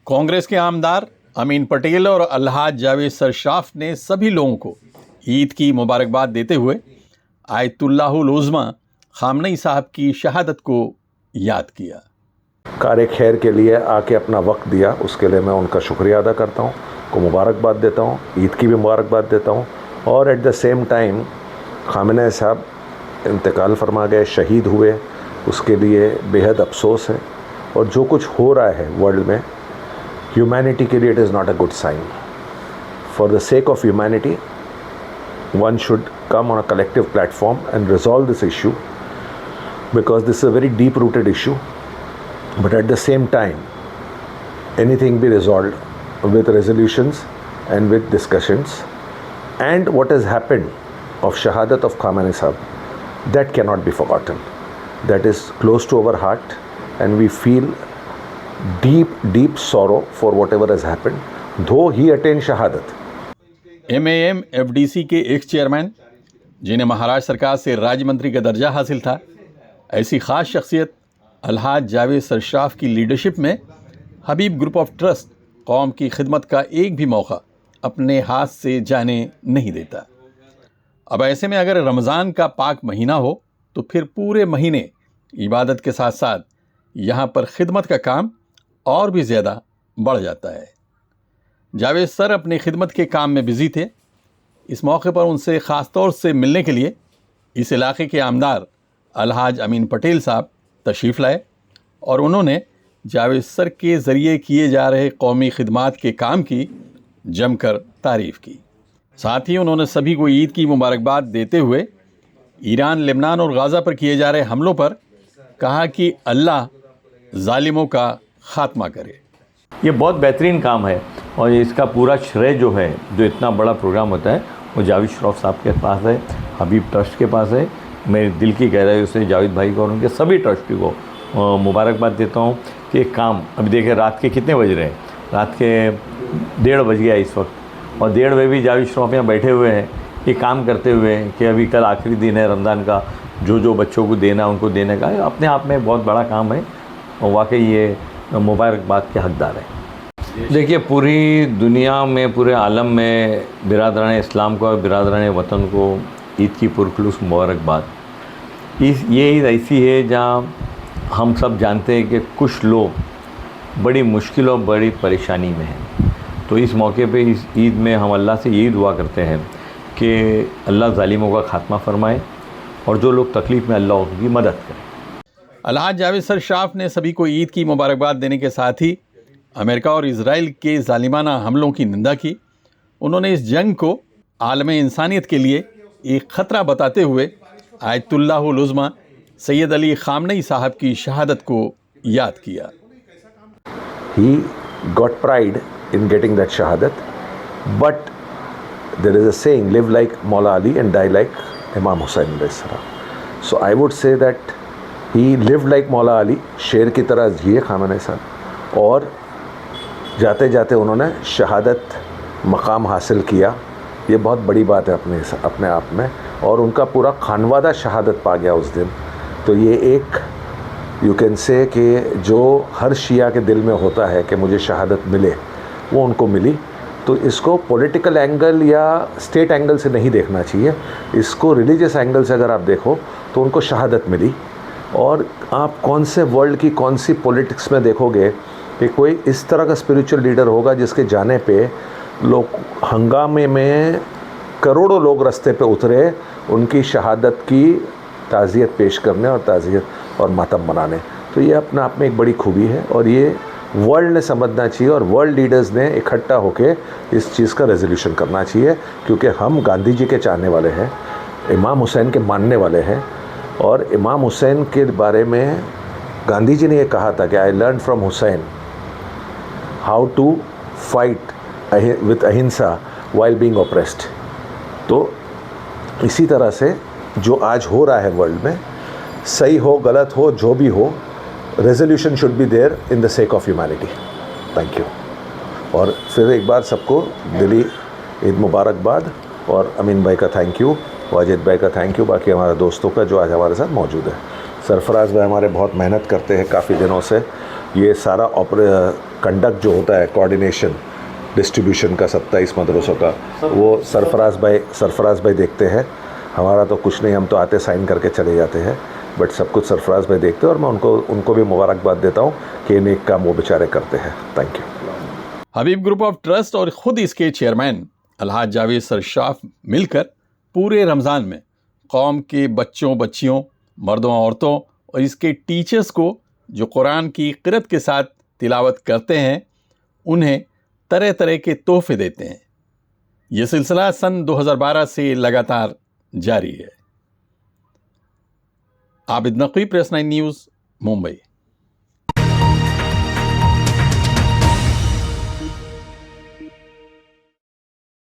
कांग्रेस के आमदार अमीन पटेल और अलहाज जावेद सरशाफ ने सभी लोगों को ईद की मुबारकबाद देते हुए आयतुल्लाहुल उज़्मा खामनेई साहब की शहादत को याद किया। कार खैर के लिए आके अपना वक्त दिया, उसके लिए मैं उनका शुक्रिया अदा करता हूँ, को मुबारकबाद देता हूँ, ईद की भी मुबारकबाद देता हूँ। और at the same time Khamenei साहब इंतकाल फरमा गए, शहीद हुए, उसके लिए बेहद अफसोस है। और जो कुछ हो रहा है वर्ल्ड में ह्यूमैनिटी के लिए it is not a good sign. For the sake of humanity one should come on a collective platform and resolve this issue, because this is a very deep rooted issue. But at the same time, anything be resolved with resolutions and with discussions. And what has happened of Shahadat of Khamenei Sahab, that cannot be forgotten. That is close to our heart, and we feel deep sorrow for whatever has happened, though he attained Shahadat. MAM FDC के x chairman, जिन्हें महाराष्ट्र सरकार से राज्य मंत्री का दर्जा हासिल था, ऐसी ख़ास शख्सियत अलहाज जावेद सरशाफ की लीडरशिप में हबीब ग्रुप ऑफ ट्रस्ट कौम की खिदमत का एक भी मौका अपने हाथ से जाने नहीं देता। अब ऐसे में अगर रमज़ान का पाक महीना हो तो फिर पूरे महीने इबादत के साथ साथ यहाँ पर खिदमत का काम और भी ज़्यादा बढ़ जाता है। जावेद सर अपनी खिदमत के काम में बिज़ी थे। इस मौके पर उनसे ख़ास तौर से मिलने के लिए इस इलाके के आमदार अलहाज अमीन पटेल साहब तशरीफ़ लाए और उन्होंने जावेद सर के ज़रिए किए जा रहे कौमी खिदमात के काम की जमकर तारीफ़ की। साथ ही उन्होंने सभी को ईद की मुबारकबाद देते हुए ईरान, लेबनान और गाज़ा पर किए जा रहे हमलों पर कहा कि अल्लाह ज़ालिमों का ख़ात्मा करे। ये बहुत बेहतरीन काम है और इसका पूरा श्रेय जो है, जो इतना बड़ा प्रोग्राम होता है, वो जावेद श्रॉफ साहब के पास है, हबीब ट्रस्ट के पास है। मेरे दिल की गहराइयों से जावेद भाई को और उनके सभी ट्रस्टी को मुबारकबाद देता हूँ कि एक काम, अभी देखिए रात के कितने बज रहे हैं, रात के 1:30 बज गया इस वक्त, और 1:30 बजे भी जावेद श्रॉफ यहाँ बैठे हुए हैं ये काम करते हुए कि अभी कल आखिरी दिन है रमज़ान का, जो बच्चों को देना उनको देने का, अपने आप में बहुत बड़ा काम है और वाकई ये मुबारकबाद के हकदार है। देखिए पूरी दुनिया में, पूरे आलम में बिरादरान इस्लाम को और बिरादरान वतन को ईद की पुरखुलूस मुबारकबाद। ये ईद ऐसी है जहाँ हम सब जानते हैं कि कुछ लोग बड़ी मुश्किल और बड़ी परेशानी में हैं, तो इस मौके पे इस ईद में हम अल्लाह से यही दुआ करते हैं कि अल्लाह ज़ालिमों का खात्मा फरमाए और जो लोग तकलीफ़ में अल्लाह उनकी मदद करे। अलहाज जावेद सरशाफ ने सभी को ईद की मुबारकबाद देने के साथ ही अमेरिका और इज़राइल के ज़ालिमाना हमलों की निंदा की। उन्होंने इस जंग को आलम इंसानियत के लिए एक ख़तरा बताते हुए आयतुल्लाहुल उज़्मा सैयद अली खामनेई साहब की शहादत को याद किया। He got pride in getting that shahadat, but there is a saying, live like Maula Ali and die like Imam Hussain alayhi salam. So I would say that he lived like Maula Ali, शेर की तरह जिए Khamenei साहब, और जाते जाते उन्होंने शहादत मकाम हासिल किया। ये बहुत बड़ी बात है अपने आप में, और उनका पूरा खानवादा शहादत पा गया उस दिन। तो ये एक यू कैन से कि जो हर शिया के दिल में होता है कि मुझे शहादत मिले, वो उनको मिली। तो इसको पॉलिटिकल एंगल या स्टेट एंगल से नहीं देखना चाहिए, इसको रिलीजियस एंगल से अगर आप देखो तो उनको शहादत मिली। और आप कौन से वर्ल्ड की कौन सी पॉलिटिक्स में देखोगे कि कोई इस तरह का स्पिरिचुअल लीडर होगा जिसके जाने पे लोग हंगामे में करोड़ों लोग रास्ते पे उतरे उनकी शहादत की ताज़ियत पेश करने और ताज़ियत और मातम मनाने। तो ये अपने आप में एक बड़ी खूबी है और ये वर्ल्ड ने समझना चाहिए और वर्ल्ड लीडर्स ने इकट्ठा होके इस चीज़ का रेजोल्यूशन करना चाहिए, क्योंकि हम गांधी जी के चाहने वाले हैं, इमाम हुसैन के मानने वाले हैं। और इमाम हुसैन के बारे में गांधी जी ने ये कहा था कि I learn from Hussain how to fight with ahimsa while being oppressed. तो इसी तरह से जो आज हो रहा है वर्ल्ड में, सही हो गलत हो जो भी हो, resolution should be there in the sake of humanity. Thank you. और फिर एक बार सबको दिली ईद मुबारकबाद, और अमीन भाई का थैंक यू, वाजिद भाई का थैंक यू, बाकी हमारे दोस्तों का जो आज हमारे साथ मौजूद है। सरफराज भाई हमारे बहुत मेहनत करते हैं काफ़ी दिनों से। ये सारा कंडक्ट जो होता है, कोऑर्डिनेशन डिस्ट्रीब्यूशन का 27 मदरसों का, वो सरफराज भाई देखते हैं। हमारा तो कुछ नहीं, हम तो आते साइन करके चले जाते हैं, बट सब कुछ सरफराज भाई देखते हैं और मैं उनको भी मुबारकबाद देता हूँ कि नेक काम वो बेचारे करते हैं। Thank you. Habib group of trust और ख़ुद इसके चेयरमैन अलहाज जावेद सरशाफ मिलकर पूरे रमज़ान में कौम के बच्चों बच्चियों, मर्दों औरतों और इसके टीचर्स को जो कुरान की क़िरात के साथ तिलावत करते हैं, उन्हें तरह तरह के तोहफे देते हैं। ये सिलसिला सन 2012 से लगातार जारी है। Abid Naqvi, press 9 news, Mumbai.